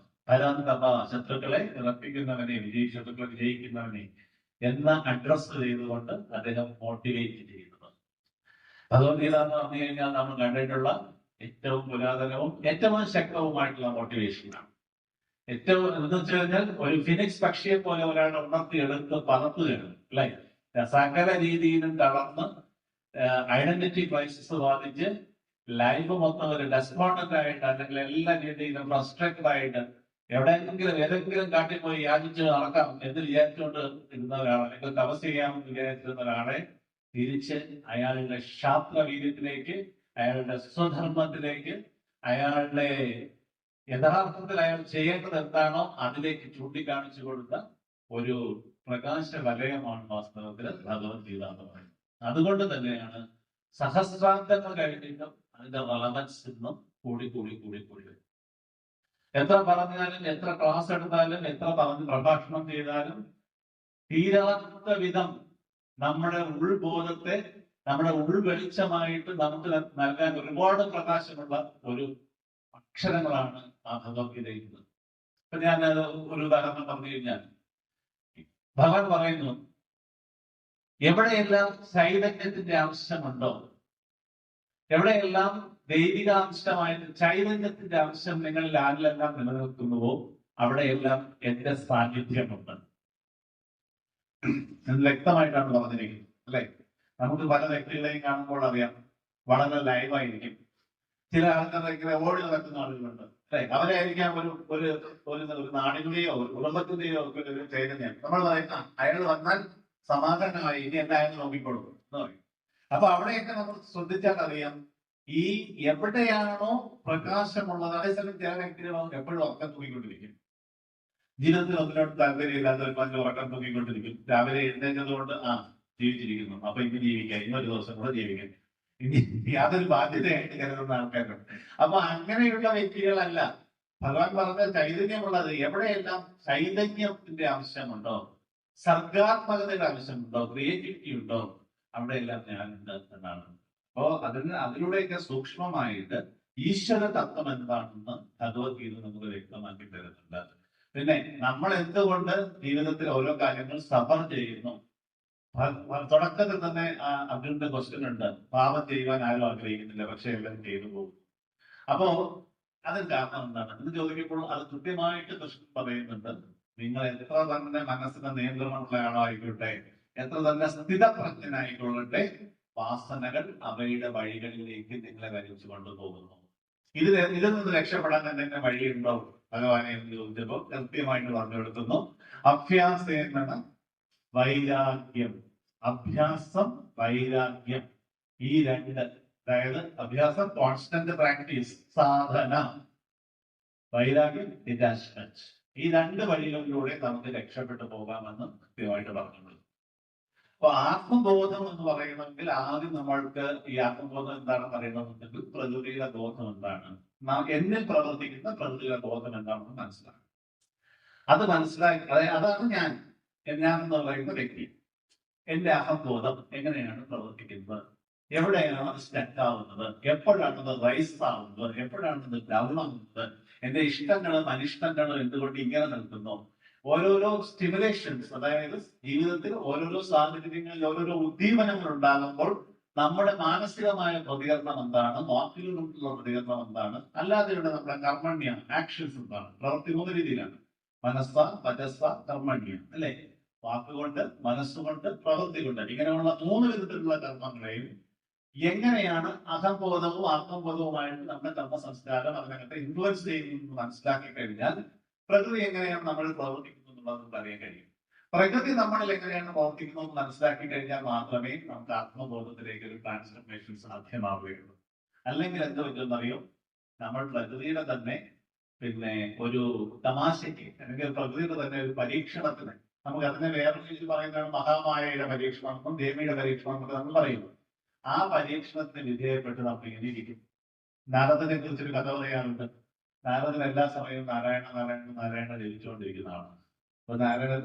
[SPEAKER 1] പരന്തവ ശത്രുക്കളെ ഉറപ്പിക്കുന്നവനെ, ശത്രുക്കളെ വിജയിക്കുന്നവനെ എന്ന് അഡ്രസ് ചെയ്തുകൊണ്ട് അദ്ദേഹം മോട്ടിവേറ്റ് ചെയ്യുന്നത്. ഭഗവത്ഗീത എന്ന് പറഞ്ഞു കഴിഞ്ഞാൽ നമ്മൾ കണ്ടിട്ടുള്ള ഏറ്റവും പുരാതനവും ഏറ്റവും ശക്തവുമായിട്ടുള്ള മോട്ടിവേഷനാണ്. ഏറ്റവും എന്ന് വെച്ച് കഴിഞ്ഞാൽ ഒരു ഫിനിക്സ് പക്ഷിയെ പോലെ ഒരാളെ ഉണർത്തിയെടുത്ത് പറത്തുകയാണ്, അല്ലെ? സകല രീതിയിലും തളർന്ന് ഐഡന്റിറ്റി ക്രൈസിസ് ബാധിച്ച് ലൈഫ് മൊത്തം ഒരു ഡെസ്പോണ്ടന്റ് ആയിട്ട്, അല്ലെങ്കിൽ എല്ലാ രീതിയിലും ഫ്രസ്ട്രേറ്റഡ് ആയിട്ട് എവിടെയെങ്കിലും ഏതെങ്കിലും കാട്ടിൽ പോയി യാചിച്ച് നടക്കാം എന്ന് വിചാരിച്ചുകൊണ്ട് ഇരുന്ന ഒരാൾ, അല്ലെങ്കിൽ തപസ് ചെയ്യാമെന്ന് വിചാരിച്ചിരുന്ന ഒരാളെ തിരിച്ച് അയാളുടെ ശാസ്ത്രവീര്യത്തിലേക്ക്, അയാളുടെ സ്വധർമ്മത്തിലേക്ക്, അയാളുടെ യഥാർത്ഥത്തിൽ അയാൾ ചെയ്യേണ്ടത് എന്താണോ അതിലേക്ക് ചൂണ്ടിക്കാണിച്ചു കൊടുത്ത ഒരു പ്രകാശ വലയമാണ് വാസ്തവത്തിൽ ഭഗവത്ഗീത എന്ന് പറയുന്നത്. അതുകൊണ്ട് തന്നെയാണ് സഹസ്രാബ്ദങ്ങൾ കഴിഞ്ഞിട്ടും അതിന്റെ റെലവൻസ് ഇന്നും കൂടി കൂടി കൂടി കൂടി വരും. എത്ര പറഞ്ഞാലും, എത്ര ക്ലാസ് എടുത്താലും, എത്ര പറഞ്ഞ് പ്രഭാഷണം ചെയ്താലും തീരാത്ത വിധം നമ്മുടെ ഉൾബോധത്തെ, നമ്മുടെ ഉൾവെളിച്ചമായിട്ട് നമുക്ക് നൽകാൻ ഒരുപാട് പ്രകാശമുള്ള ഒരു അക്ഷരങ്ങളാണ് ആ ഭഗവത്ഗീതയിൽ. ഇപ്പൊ ഞാൻ ഒരു ഉദാഹരണം പറഞ്ഞു കഴിഞ്ഞാൽ, ഭഗവാൻ പറയുന്നു എവിടെയെല്ലാം ചൈതന്യത്തിന്റെ അംശമുണ്ടോ, എവിടെയെല്ലാം ദൈവികാംശമായിട്ട് ചൈതന്യത്തിന്റെ അംശം നിങ്ങളിൽ ആരിലെല്ലാം നിലനിൽക്കുന്നുവോ അവിടെയെല്ലാം എന്റെ സാന്നിധ്യമുണ്ട് എന്ന് വ്യക്തമായിട്ടാണ് പറഞ്ഞിരിക്കുന്നത്, അല്ലെ? നമുക്ക് പല വ്യക്തികളെയും കാണുമ്പോൾ അറിയാം, വളരെ ലൈവായിരിക്കും. ചില ആൾക്കാരെ ഓടി നടക്കുന്ന ആളുകളുണ്ട്, അല്ലെ? അവരായിരിക്കാം ഒരു നാടിന്റെയോ ഒരു കുടുംബത്തിന്റെയോ ഒക്കെ ഒരു ചൈതന്യം. നമ്മൾ പറയുന്ന അയാൾ വന്നാൽ സമാധാനമായി, ഇനി എന്തായാലും നോക്കിക്കൊള്ളു എന്ന് പറയും. അപ്പൊ അവിടെയൊക്കെ നമ്മൾ ശ്രദ്ധിച്ചാൽ അറിയാം, ഈ എവിടെയാണോ പ്രകാശമുള്ളത്, അതേസമയം ചില വ്യക്തികൾ എപ്പോഴും ഉറക്കം തൂങ്ങിക്കൊണ്ടിരിക്കും. ജീവിതത്തിൽ ഒന്നിനോട് താല്പര്യമില്ലാത്തവർ പണ്ട് ഉറക്കം തൂങ്ങിക്കൊണ്ടിരിക്കും. രാവിലെ എഴുന്നേറ്റതുകൊണ്ട് ജീവിച്ചിരിക്കുന്നു, അപ്പൊ ഇനി ജീവിക്കാം, ഇന്നൊരു ദിവസം കൂടെ ജീവിക്കാം, ഇനി യാതൊരു ബാധ്യതയായിട്ട് കരുതുന്ന ആൾക്കാരുണ്ട്. അപ്പൊ അങ്ങനെയുള്ള വ്യക്തികളല്ല ഭഗവാൻ പറഞ്ഞ ചൈതന്യമുള്ളത്. എവിടെയെല്ലാം ചൈതന്യത്തിന്റെ അംശമുണ്ടോ, സർഗാത്മകതയുടെ അംശമുണ്ടോ, ക്രിയേറ്റിവിറ്റി ഉണ്ടോ, അവിടെയെല്ലാം ഞാനുണ്ട് എന്നാണ്. അപ്പോ അതിലൂടെയൊക്കെ സൂക്ഷ്മമായിട്ട് ഈശ്വര തത്വം എന്താണെന്ന് ഭഗവത്ഗീത നമുക്ക് വ്യക്തമാക്കി തരുന്നുണ്ട്. പിന്നെ നമ്മൾ എന്തുകൊണ്ട് ജീവിതത്തിൽ ഓരോ കാര്യങ്ങൾ സഫർ ചെയ്യുന്നു? തുടക്കത്തിൽ തന്നെ അർജുനന്റെ ക്വസ്റ്റ്യൻ ഉണ്ട്, പാപം ചെയ്യുവാൻ ആരും ആഗ്രഹിക്കുന്നില്ല, പക്ഷെ എല്ലാവരും ചെയ്തു പോകും. അപ്പോ അതിന് കാരണം എന്താണ് എന്ന് ചോദിക്കുമ്പോൾ അത് കൃത്യമായിട്ട് കൃഷ്ണൻ പറയുന്നുണ്ട്. നിങ്ങൾ എത്ര തന്നെ മനസ്സിന് നിയന്ത്രണമുള്ള ആളോ ആയിക്കോട്ടെ, എത്ര തന്നെ സ്ഥിതപ്രജ്ഞനായിക്കൊള്ളട്ടെ, വാസനകൾ അവയുടെ വഴികളിലേക്ക് നിങ്ങളെ വലിച്ചു കൊണ്ടുപോകുന്നു. ഇതിൽ നിന്ന് രക്ഷപ്പെടാൻ എന്തെങ്കിലും വഴിയുണ്ടോ ഭഗവാനെ എന്ന് ചോദിച്ചപ്പോൾ കൃത്യമായിട്ട് പറഞ്ഞു കൊടുക്കുന്നു. അഭ്യാസേന വൈരാഗ്യം, അഭ്യാസം, വൈരാഗ്യം, ഈ രണ്ട്, അതായത് അഭ്യാസം കോൺസ്റ്റന്റ് പ്രാക്ടീസ്, സാധന, വൈരാഗ്യം ഡിറ്റാച്ച്മെന്റ്, ഈ രണ്ട് വഴികളിലൂടെ നമുക്ക് രക്ഷപ്പെട്ടു പോകാമെന്ന് കൃത്യമായിട്ട് പറഞ്ഞിട്ടുണ്ട്. അപ്പൊ ആത്മബോധം എന്ന് പറയണമെങ്കിൽ ആദ്യം നമ്മൾക്ക് ഈ ആത്മബോധം എന്താണെന്ന് അറിയണമെന്നുണ്ടെങ്കിൽ പ്രകൃതിയുടെ ബോധം എന്താണ്, എന്നിൽ പ്രവർത്തിക്കുന്ന പ്രകൃതിയുടെ ബോധം എന്താണെന്ന് മനസ്സിലാക്കണം. അത് മനസ്സിലാക്കി, അതാണ് ഞാൻ എന്ന് പറയുന്ന വ്യക്തി. എന്റെ അഹംബോധം എങ്ങനെയാണ് പ്രവർത്തിക്കുന്നത്, എവിടെയാണ് അത് സ്റ്റക്ക് ആവുന്നത്, എപ്പോഴാണ് അത് റൈസ് ആവുന്നത്, എപ്പോഴാണ് അത് ഡൗൺ ആവുന്നത്, എന്റെ ഇഷ്ടങ്ങളും അനിഷ്ടങ്ങളും എന്തുകൊണ്ട് ഇങ്ങനെ നിൽക്കുന്നു. ഓരോരോ സ്റ്റിമുലേഷൻസ്, അതായത് ജീവിതത്തിൽ ഓരോരോ സാഹചര്യങ്ങളിൽ ഓരോരോ ഉദ്ദീപനങ്ങൾ ഉണ്ടാകുമ്പോൾ നമ്മുടെ മാനസികമായ പ്രതികരണം എന്താണ്, വാക്കുകളിലുള്ള പ്രതികരണം എന്താണ്, അല്ലാതെയുള്ള നമ്മുടെ കർമ്മണ്യ ആക്ഷൻസ് എന്താണ്, പ്രവൃത്തി മൂന്ന് രീതിയിലാണ്: മനസ്സ, വചസ്സ, കർമ്മണ്യ, അല്ലെ? വാക്കുകൊണ്ട്, മനസ്സുകൊണ്ട്, പ്രവൃത്തി കൊണ്ട്, ഇങ്ങനെയുള്ള മൂന്ന് വിധത്തിലുള്ള കർമ്മങ്ങളെയും എങ്ങനെയാണ് അഹംബോധവും ആത്മബോധവുമായിട്ട് നമ്മുടെ കർമ്മ സംസ്കാരം അതിനകത്ത് ഇൻഫ്ലുവൻസ് ചെയ്യുന്നത് മനസ്സിലാക്കി കഴിഞ്ഞാൽ പ്രകൃതി എങ്ങനെയാണ് നമ്മൾ പ്രവർത്തിക്കുന്നത് എന്നുള്ളത് നമുക്ക് അറിയാൻ കഴിയും. പ്രകൃതി നമ്മളിൽ എങ്ങനെയാണ് പ്രവർത്തിക്കുന്നത് മനസ്സിലാക്കി കഴിഞ്ഞാൽ മാത്രമേ നമുക്ക് ആത്മബോധത്തിലേക്ക് ഒരു ട്രാൻസ്ഫർമേഷൻ സാധ്യമാവുകയുള്ളൂ. അല്ലെങ്കിൽ എന്ത് പറ്റുമെന്നറിയോ, നമ്മൾ പ്രകൃതിയുടെ തന്നെ ഒരു തമാശയ്ക്ക്, അല്ലെങ്കിൽ പ്രകൃതിയുടെ തന്നെ ഒരു പരീക്ഷണത്തിന്, നമുക്ക് അതിനെ വേറെ രീതിയിൽ പറയുന്നതാണ് മഹാമായയുടെ പരീക്ഷണം എന്നും ദേവിയുടെ പരീക്ഷണം എന്നൊക്കെ നമ്മൾ പറയുന്നു. ആ പരീക്ഷണത്തിന് വിധേയപ്പെട്ട് നമ്മൾ ഇങ്ങനെ ഇരിക്കും. നാരദനെ കുറിച്ചൊരു കഥ പറയാറുണ്ട്. നാരദൻ എല്ലാ സമയവും നാരായണ നാരായണ നാരായണ ജപിച്ചുകൊണ്ടിരിക്കുന്നതാണ്. അപ്പൊ നാരദൻ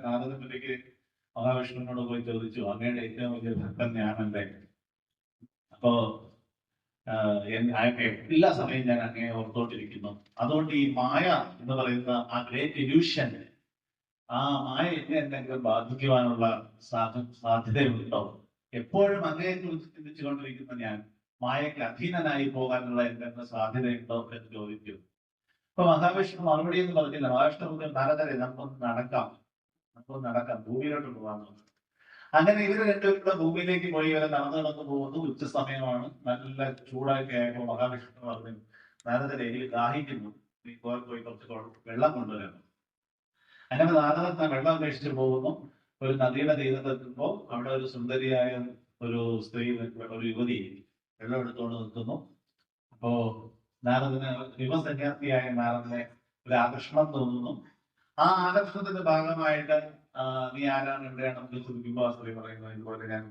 [SPEAKER 1] മഹാവിഷ്ണുവിനോട് പോയി ചോദിച്ചു, അങ്ങയുടെ ഏറ്റവും വലിയ ഭക്തൻ ഞാനല്ലേ? അപ്പോ എല്ലാ സമയം ഞാൻ അങ്ങയെ ഓർത്തോണ്ടിരിക്കുന്നു. അതുകൊണ്ട് ഈ മായ എന്ന് പറയുന്ന ആ ഗ്രേറ്റ് ഇല്യൂഷൻ, ആ മായ എന്നെ എന്തെങ്കിലും ബാധിക്കുവാനുള്ള സാധ്യതയുണ്ടോ? എപ്പോഴും അങ്ങയെ കുറിച്ച് ചിന്തിച്ചുകൊണ്ടിരിക്കുന്ന ഞാൻ മായയ്ക്ക് അധീനനായി പോകാനുള്ള എന്തെങ്കിലും സാധ്യതയുണ്ടോ എന്ന് ചോദിച്ചു. അപ്പൊ മഹാവിഷ്ണു മറുപടി എന്ന് പറഞ്ഞില്ല. മഹാവിഷ്ണു നാരദരെ നമുക്കൊന്ന് നടക്കാം, ഭൂമിയിലോട്ട് പോകാൻ. അങ്ങനെ ഇവര് രണ്ടുപേരും കൂടെ ഭൂമിയിലേക്ക് പോയി ഇവരെ നടന്നു പോകുന്നു. ഉച്ച സമയമാണ്, നല്ല ചൂടാക്കി ആയപ്പോൾ മഹാവിഷ്ണു പറഞ്ഞു, നാരദരെ എനിക്ക് ദാഹിക്കുന്നു, നീ പോയി കുറച്ച് വെള്ളം കൊണ്ടുവരണം. അങ്ങനെ നാരദൻ വെള്ളം അന്വേഷിച്ച് പോകുന്നു. ഒരു നദിയുടെ തീരത്തെത്തുമ്പോൾ അവിടെ ഒരു സുന്ദരിയായ ഒരു സ്ത്രീ, ഒരു യുവതി വെള്ളം എടുത്തുകൊണ്ട് നിൽക്കുന്നു. അപ്പോ നാരദന്, യുവസന്യാസിയായ നാരദനെ ഒരു ആകർഷണം തോന്നുന്നു. ആ ആകർഷണത്തിന്റെ ഭാഗമായിട്ട് നീ ആരാണ്, എവിടെയാണ് നമുക്ക് ചോദിക്കുമ്പോൾ ആ സ്ത്രീ പറയുന്നത്, ഇതുപോലെ ഞാൻ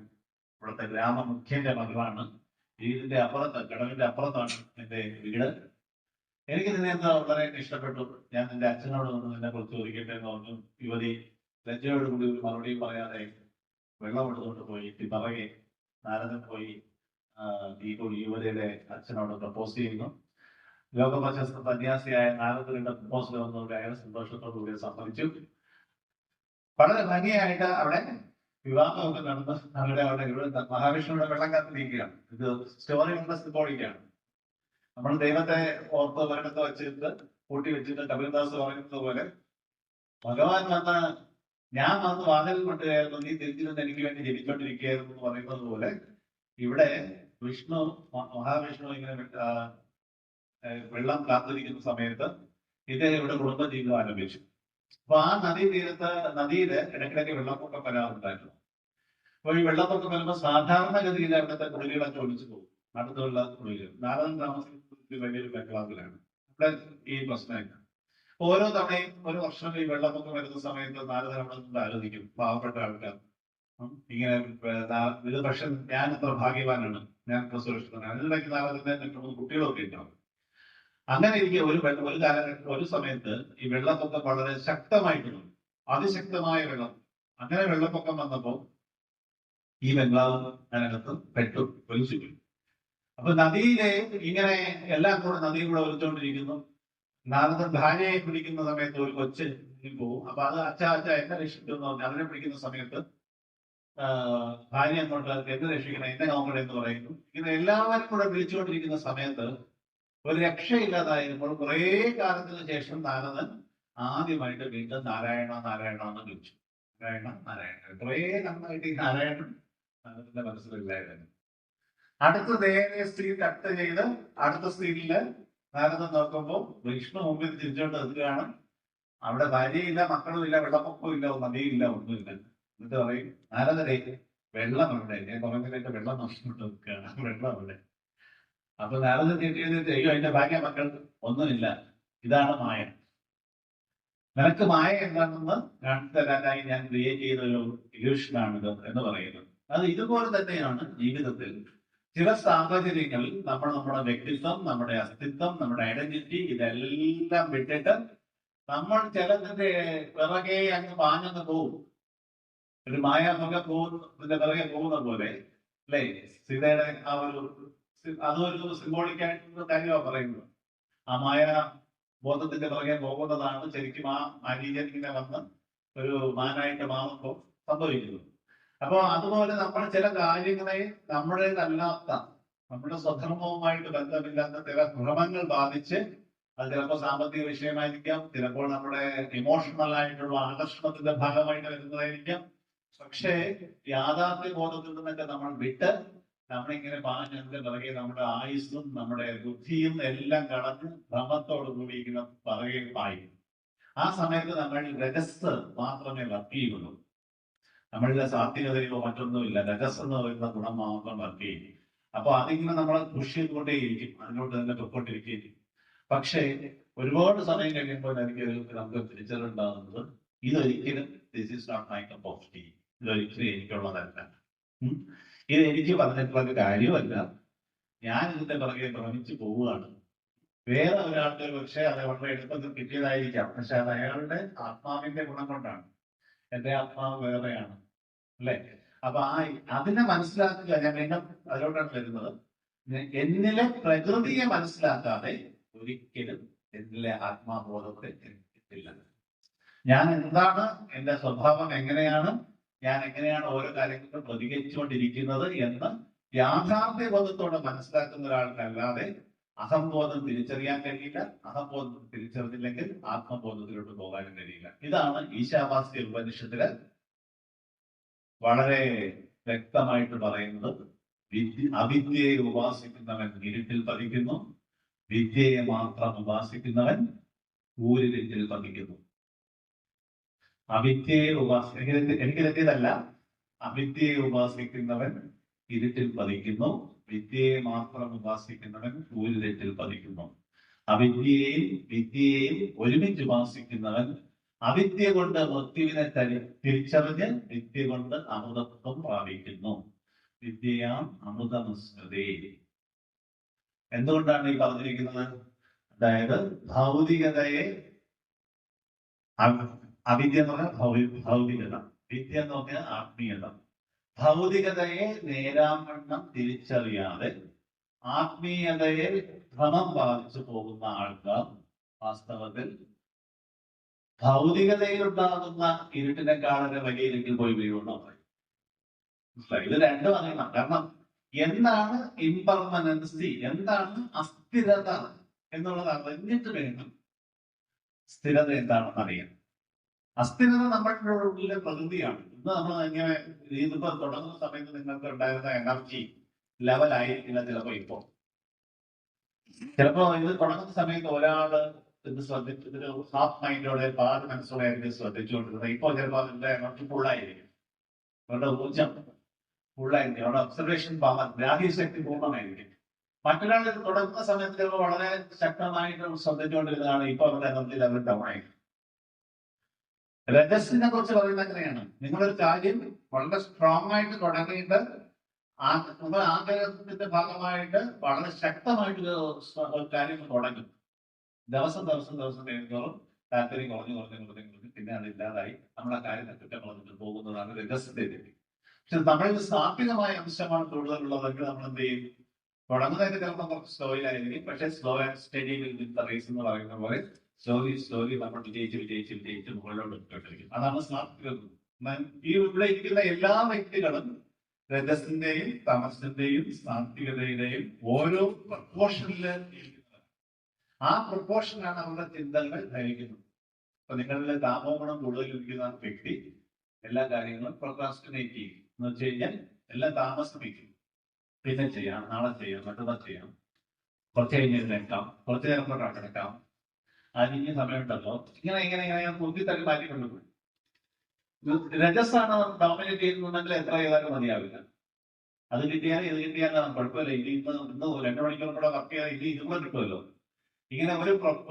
[SPEAKER 1] ഇവിടുത്തെ ഗ്രാമമുഖ്യന്റെ മകളാണ്, വീടിന്റെ അപ്പുറത്ത്, കടവിന്റെ അപ്പുറത്താണ് എന്റെ വീട്. എനിക്ക് നിന്നെ എന്താ വളരെ ഇഷ്ടപ്പെട്ടു, ഞാൻ നിന്റെ അച്ഛനോട് വന്ന് നിന്നെ കുറിച്ച് ചോദിക്കട്ടെ എന്ന് പറഞ്ഞു. യുവതി ലജ്ജയോടുകൂടി ഒരു മറുപടിയും പറയാതെ വെള്ളം എടുത്തുകൊണ്ട് പോയി പിറകെ നാരദൻ പോയി ഈ യുവതിയുടെ അച്ഛനോട് പ്രപ്പോസ് ചെയ്യുന്നു. ലോകപ്രശസ്ത സന്യാസിയായ നാരദന്റെ പ്രപ്പോസൽ വന്നതോടെ അയാൾ സന്തോഷത്തോടു കൂടി സമ്മതിച്ചു. വളരെ ഭംഗിയായിട്ട് അവിടെ വിവാഹമൊക്കെ നടന്ന് അവിടെ മഹാവിഷ്ണുവിടെ വെള്ളം കാത്തിരിക്കുകയാണ്. ഇത് സ്റ്റോറി കൊണ്ട് സിംബോളിക്കാണ്. നമ്മൾ ദൈവത്തെ ഓർത്ത് ഒരിടത്ത് വെച്ചിട്ട് കൂട്ടി വെച്ചിട്ട് കബീർദാസ് പറയുന്നത് പോലെ, ഭഗവാൻ ഞാൻ വന്ന് വാതിൽ കൊണ്ടുകയായിരുന്നു, നീ തിരിച്ചിരുന്ന് എനിക്ക് വേണ്ടി ജപിച്ചോണ്ടിരിക്കുകയായിരുന്നു എന്ന് പറയുന്നത് പോലെ ഇവിടെ മഹാവിഷ്ണു ഇങ്ങനെ വെള്ളം കാത്തിരിക്കുന്ന സമയത്ത് ഇദ്ദേഹം ഇവിടെ കുടുംബജീവിതം ആരംഭിച്ചു. അപ്പൊ ആ നദിയില് ഇടയ്ക്കിടയ്ക്ക് വെള്ളപ്പൊക്കം വരാറുണ്ടായിരുന്നു. അപ്പൊ ഈ വെള്ളപ്പൊക്കം വരുമ്പോൾ സാധാരണഗതിയിൽ അവിടുത്തെ കുളികളൊക്കെ ഒളിച്ചു പോകും, അടുത്തുള്ള കുളികൾ. നാരദൻ താമസിക്കുന്നത് വലിയൊരു ബംഗ്ലാവിലാണ്. അവിടെ ഈ പ്രശ്നമില്ല. ഓരോ തവണയും ഒരു വർഷം ഈ വെള്ളപ്പൊക്കം വരുന്ന സമയത്ത് നാരദൻ അവിടെ നിന്ന് ആലോചിക്കും, പാവപ്പെട്ട ആൾക്കാർ ഇങ്ങനെ ഇത്, പക്ഷെ ഞാൻ എത്ര ഭാഗ്യവാനാണ്, ഞാൻ സുരക്ഷിതനാണ്. അതിനിടയ്ക്ക് നാരദന്റെ 2-3 കുട്ടികളൊക്കെ ഉണ്ടാവും. അങ്ങനെ ഇരിക്കെ ഒരു സമയത്ത് ഈ വെള്ളപ്പൊക്കം വളരെ ശക്തമായിട്ട് വന്നു, അതിശക്തമായ വെള്ളം. അങ്ങനെ വെള്ളപ്പൊക്കം വന്നപ്പോൾ ഈ ബംഗ്ലാവ് അതിനകത്ത് ഒലിച്ചു പോയി. അപ്പൊ നദിയിലെ ഇങ്ങനെ എല്ലാം കൂടെ നദിയും കൂടെ ഒലിച്ചുകൊണ്ടിരിക്കുന്നു. നാരദൻ ഭാര്യയെ പിടിക്കുന്ന സമയത്ത് ഒരു കൊച്ച് പോകും. അപ്പൊ അത് അച്ഛ എന്നെ രക്ഷിക്കുന്നു പറഞ്ഞു. അതിനെ പിടിക്കുന്ന സമയത്ത് ഭാര്യ അങ്ങോട്ട് എന്നെ രക്ഷിക്കണം, എന്നെ നോക്കണേ എന്ന് പറയുന്നു. ഇങ്ങനെ എല്ലാവരും കൂടെ വിളിച്ചുകൊണ്ടിരിക്കുന്ന സമയത്ത് ഒരു രക്ഷയില്ലാതായപ്പോൾ കുറെ കാലത്തിന് ശേഷം നാരദൻ ആദ്യമായിട്ട് വീണ്ടും നാരായണ നാരായണ എന്ന് വിളിച്ചു. നാരായണ നാരായണ. കുറെ നന്നായിട്ട് ഈ നാരായണൻ നാരദന്റെ മനസ്സിലില്ലായിരുന്നു. അടുത്ത നേരെ സ്ത്രീ കട്ട് ചെയ്ത് അടുത്ത സ്ത്രീയില് നാരദൻ നോക്കുമ്പോൾ വിഷ്ണു മുമ്പിൽ തിരിച്ചോണ്ട് നിൽക്കുകയാണ്. അവിടെ ഭാര്യയില്ല, മക്കളുമില്ല, വെള്ളപ്പൊക്കവും ഇല്ല, നദിയില്ല, ഒന്നുമില്ല. എന്നിട്ട് പറയും, നാരദരെ വെള്ളം അവിടെ, ഞാൻ പറഞ്ഞതിന്റെ വെള്ളം നഷ്ടപ്പെട്ട് നിൽക്കുകയാണ്, വെള്ളം അവിടെ. അപ്പൊ നാരദൻ തിരിച്ചെഴുതിട്ട്, അയ്യോ എന്റെ ഭാര്യ മക്കൾ ഒന്നുമില്ല, ഇതാണ് മായ. നിനക്ക് മായ എന്താണെന്ന് കാണിച്ചു തരാനായി ഞാൻ ക്രിയേറ്റ് ചെയ്ത ഒരു ഇല്യൂഷനാണിത് എന്ന് പറയുന്നത്. അത് ഇതുപോലെ തന്നെയാണ് ജീവിതത്തിൽ ചില സാഹചര്യങ്ങളിൽ നമ്മുടെ വ്യക്തിത്വം, നമ്മുടെ അസ്തിത്വം, നമ്മുടെ ഐഡന്റിറ്റി ഇതെല്ലാം വിട്ടിട്ട് നമ്മൾ ചിലതിന്റെ പിറകെ അങ്ങ് പാഞ്ഞങ്ങ് പോകും. ഒരു മായാമുഖ പോകുന്നതിന്റെ പിറകെ പോകുന്ന പോലെ അല്ലേ? സീതയുടെ ആ ഒരു അതൊരു സിംബോളിക് ആയിട്ടുള്ള കാര്യമാണ് പറയുന്നത്. ആ മായ ബോധത്തിന്റെ പുറകെ പോകുന്നതാണ് ശരിക്കും ആ അരീജൻ ഇങ്ങനെ വന്ന് ഒരു മാനായിട്ട് മാറുമ്പോൾ സംഭവിക്കുന്നത്. അപ്പൊ അതുപോലെ നമ്മൾ ചില കാര്യങ്ങളെ നമ്മുടേതല്ലാത്ത, നമ്മുടെ സ്വധർമ്മവുമായിട്ട് ബന്ധമില്ലാത്ത ചില ഭ്രമങ്ങൾ ബാധിച്ച്, അത് ചിലപ്പോൾ സാമ്പത്തിക വിഷയമായിരിക്കാം, ചിലപ്പോൾ നമ്മുടെ ഇമോഷണൽ ആയിട്ടുള്ള ആകർഷണത്തിന്റെ ഭാഗമായിട്ട് വരുന്നതായിരിക്കാം. പക്ഷേ യാഥാർത്ഥ്യ ബോധത്തിൽ നിന്നൊക്കെ നമ്മൾ വിട്ട് നമ്മളിങ്ങനെ പാഞ്ഞതിന്റെ പിറകെ നമ്മുടെ ആയുസ്സും നമ്മുടെ ബുദ്ധിയും എല്ലാം കളഞ്ഞ് ഭ്രമത്തോടു കൂടി ഇങ്ങനെ പിറകെ പായി. ആ സമയത്ത് നമ്മൾ രജസ് മാത്രമേ വർക്ക് ചെയ്യുള്ളൂ. നമ്മളുടെ സാത്വികതയോ മറ്റൊന്നുമില്ല, രജസ് എന്ന് പറയുന്ന ഗുണം മാത്രം വർക്ക് ചെയ്യും. അപ്പൊ അതിങ്ങനെ നമ്മളെ പുഷ് ചെയ്തുകൊണ്ടേയിരിക്കും, അതിനോട്ട് തന്നെ പൊക്കോണ്ടിരിക്കുകയും. പക്ഷേ ഒരുപാട് സമയം കഴിയുമ്പോൾ നമുക്ക് തിരിച്ചറിവുണ്ടാകുന്നത് ഇതൊരിക്കലും this is not my cup of tea, ഇതൊരിക്കലും എനിക്കുള്ളതല്ല, ഇത് എനിക്ക് പറഞ്ഞിട്ടുള്ള ഒരു കാര്യമല്ല, ഞാൻ ഇതിന്റെ പിറകെ ഭ്രമിച്ചു പോവുകയാണ്. വേറെ ഒരാൾക്ക് പക്ഷെ അത് വളരെ എളുപ്പത്തിൽ കിട്ടിയതായിരിക്കാം, പക്ഷെ അത് അയാളുടെ ആത്മാവിന്റെ ഗുണം കൊണ്ടാണ്. എന്റെ ആത്മാവ് വേറെയാണ്, അല്ലെ? അപ്പൊ അതിനെ മനസ്സിലാക്കുക. ഞാൻ വീണ്ടും അതിലോട്ടാണ് വരുന്നത്. എന്നിലെ പ്രകൃതിയെ മനസ്സിലാക്കാതെ ഒരിക്കലും എന്നിലെ ആത്മാബോധത്തെ കിട്ടില്ല. ഞാൻ എന്താണ്, എന്റെ സ്വഭാവം എങ്ങനെയാണ്, ഞാൻ എങ്ങനെയാണ് ഓരോ കാര്യങ്ങളും പ്രതികരിച്ചുകൊണ്ടിരിക്കുന്നത് എന്ന് യാഥാർത്ഥ്യ ബോധത്തോടെ മനസ്സിലാക്കുന്ന ഒരാൾക്കല്ലാതെ അഹംബോധം തിരിച്ചറിയാൻ കഴിയില്ല. അഹംബോധം തിരിച്ചറിഞ്ഞില്ലെങ്കിൽ ആത്മബോധത്തിലോട്ട് പോകാനും കഴിയില്ല. ഇതാണ് ഈശാവാസ്യ ഉപനിഷത്തില് വളരെ വ്യക്തമായിട്ട് പറയുന്നത്. അവിദ്യയെ ഉപാസിക്കുന്നവൻ ഇരുട്ടിൽ പതിക്കുന്നു, വിദ്യയെ മാത്രം ഉപാസിക്കുന്നവൻ ഊരിരുട്ടിൽ പതിക്കുന്നു. അവിദ്യയെ എനിക്ക് തെറ്റിയതല്ല. അവിദ്യയെ ഉപാസിക്കുന്നവൻ ഇരുട്ടിൽ പതിക്കുന്നു, വിദ്യയെ മാത്രം ഉപാസിക്കുന്നവൻ ഊരിരുട്ടിൽ പതിക്കുന്നു. അവിദ്യയെയും വിദ്യയെയും ഒരുമിച്ച് ഉപാസിക്കുന്നവൻ അവിദ്യ കൊണ്ട് മൃത്യുവിനെ തിരിച്ചറിഞ്ഞ് വിദ്യ കൊണ്ട് അമൃതത്വം പ്രാപിക്കുന്നു. വിദ്യയാം അമൃതമസ്മൃതേ. എന്തുകൊണ്ടാണ് ഈ പറഞ്ഞിരിക്കുന്നത്? അതായത് ഭൗതികതയെ, അവിദ്യ എന്ന് പറഞ്ഞാൽ ഭൗതികത, വിദ്യ എന്ന് പറഞ്ഞാൽ ആത്മീയത. ഭൗതികതയെ നേരാവണ്ണം തിരിച്ചറിയാതെ ആത്മീയതയെ ഭ്രമം ബാധിച്ചു പോകുന്ന ആൾക്കാർ വാസ്തവത്തിൽ ഭൗതികതയിലുണ്ടാകുന്ന ഇരുട്ടിനെക്കാളെ വലിയ ഇരുട്ടിൽ പോയി വീഴുമെന്ന് പറയും. ഇത് രണ്ടും അറിയണം. കാരണം എന്താണ് ഇംപെർമനൻസി, എന്താണ് അസ്ഥിരത എന്നുള്ളത് അറിഞ്ഞിട്ട് വേണം സ്ഥിരത എന്താണെന്ന് അറിയാം. അസ്ഥിരത നമ്മളുടെ ഉള്ളിലെ പ്രകൃതിയാണ്. ഇന്ന് നമ്മൾ ഇങ്ങനെ ഇതിപ്പോ തുടങ്ങുന്ന സമയത്ത് നിങ്ങൾക്ക് ഉണ്ടായിരുന്ന എനർജി ലെവലായിരിക്കില്ല ചിലപ്പോ ഇപ്പോ. ചിലപ്പോ ഇത് തുടങ്ങുന്ന സമയത്ത് ഒരാള് ഇത് ശ്രദ്ധിച്ചൊരു ഹാഫ് മൈൻഡോടെ പാട് മനസ്സോടെ ആയിരിക്കും ശ്രദ്ധിച്ചുകൊണ്ടിരുന്നത്. ഇപ്പോ ചിലപ്പോൾ അതിന്റെ എനർജി ഫുള്ളായിരിക്കും, അവരുടെ ഊർജം ഫുള്ളായിരിക്കും, അവരുടെ ഒബ്സർവേഷൻ പവർ, ഗ്രാഹ്യശക്തി പൂർണ്ണമായിരിക്കും. മറ്റൊരാൾ ഇത് തുടങ്ങുന്ന സമയത്ത് ചിലപ്പോൾ വളരെ ശക്തമായിട്ട് ശ്രദ്ധിച്ചുകൊണ്ടിരുന്നതാണ്, ഇപ്പൊ അവരുടെ എനർജി ലെവൽ ഡൗൺ ആയിരിക്കും. രജസിനെ കുറിച്ച് പറയുന്നത് എങ്ങനെയാണ്? നിങ്ങളൊരു കാര്യം വളരെ സ്ട്രോങ് ആയിട്ട് തുടങ്ങിയിട്ട് ആഗ്രഹത്തിന്റെ ഭാഗമായിട്ട് വളരെ ശക്തമായിട്ട് ഒരു കാര്യം തുടങ്ങും. ദിവസം കഴിയുന്നതോറും താല്പര്യം കുറഞ്ഞു പിന്നെ അതില്ലാതായി നമ്മൾ ആ കാര്യത്തെ കുറ്റം പോകുന്നതാണ് രജസിന്റെ രീതി. പക്ഷെ നമ്മളിൽ സാത്വികമായ അംശമാണ് കൂടുതലുള്ളതെങ്കിൽ നമ്മൾ എന്ത് ചെയ്യും? തുടങ്ങുന്നതിന് ചിലപ്പോൾ കുറച്ച് സ്ലോയിലായിരിക്കും, പക്ഷെ slow and study will win the race എന്ന് പറയുന്ന പോലെ സ്ലോലി നമ്മൾ വിജയിച്ച് മുകളിലോട്ട് ഇട്ടിരിക്കും. അതാണ് സാത്വികം. ഈ ഇവിടെ ഇരിക്കുന്ന എല്ലാ വ്യക്തികളും രജസിന്റെയും തമസിന്റെയും സാത്വികതയുടെയും ഓരോ പ്രപ്പോർഷനിൽ ഇരിക്കുന്നത്. ആ പ്രപ്പോർഷനാണ് അവരുടെ ചിന്തകൾ ധരിക്കുന്നത്. അപ്പൊ നിങ്ങളുടെ താമോഗുണം കൂടുതലിരിക്കുന്ന വ്യക്തി എല്ലാ കാര്യങ്ങളും പ്രൊക്രാസ്റ്റിനേറ്റ് ചെയ്യും. എന്ന് വെച്ച് കഴിഞ്ഞാൽ എല്ലാം താമസിപ്പിക്കും. പിന്നെ ചെയ്യാം, നാളെ ചെയ്യാം, മറ്റന്നാൾ ചെയ്യാം, കുറച്ച് കഴിഞ്ഞിരുന്നേക്കാം, കുറച്ചു നേരം കൊണ്ട് കിടക്കാം, അതിന് സമയമുണ്ടല്ലോ, ഇങ്ങനെ കുത്തിത്തള്ളി മാറ്റിക്കൊണ്ടു. രജസാണ് ഡോമിനേറ്റ് ചെയ്യുന്നുണ്ടെങ്കിൽ എത്ര ചെയ്താലും മതിയാവില്ല. അത് കിട്ടിയാൽ ഇത് കിട്ടിയാലും കുഴപ്പമില്ല, ഇന്ന് 2 മണിക്കൂർ കൂടെ വർക്ക് ചെയ്താൽ ഇതും കൂടെ കിട്ടുമല്ലോ. ഇങ്ങനെ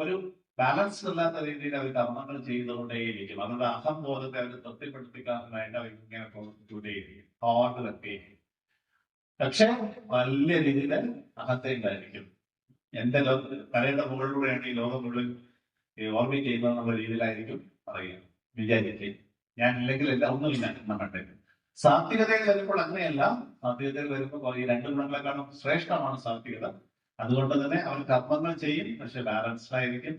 [SPEAKER 1] ഒരു ബാലൻസ് ഇല്ലാത്ത രീതിയിൽ അവർ കർമ്മങ്ങൾ ചെയ്തുകൊണ്ടേയിരിക്കും. അവരുടെ അഹംബോധത്തെ അവർ തൃപ്തിപ്പെടുത്തിക്കാനായിട്ട് അവർ ഇങ്ങനെ പ്രവർത്തിച്ചുകൊണ്ടേയിരിക്കും, ഹാർഡ് വർക്ക് ചെയ്യും. പക്ഷെ വലിയ രീതിയിൽ അഹത്തേക്കായിരിക്കും. എന്റെ തലയുടെ മുകളിലൂടെയാണ് ഈ ലോകം മുഴുവൻ ഓർബിറ്റ് ചെയ്യുന്നത് എന്നുള്ള രീതിയിലായിരിക്കും പറയുക, വിചാരിക്കുക. ഞാൻ ഇല്ലെങ്കിൽ എല്ലാം ഒന്നുമില്ല നമ്മളുടെ. സാത്വികതയിൽ വരുമ്പോൾ അങ്ങനെയല്ല. സാത്വികതയിൽ വരുമ്പോൾ ഈ രണ്ട് ഗുണങ്ങളെക്കാളും ശ്രേഷ്ഠമാണ് സാത്വികത. അതുകൊണ്ട് തന്നെ അവർ കർമ്മങ്ങൾ ചെയ്യും, പക്ഷെ ബാലൻസ്ഡ് ആയിരിക്കും.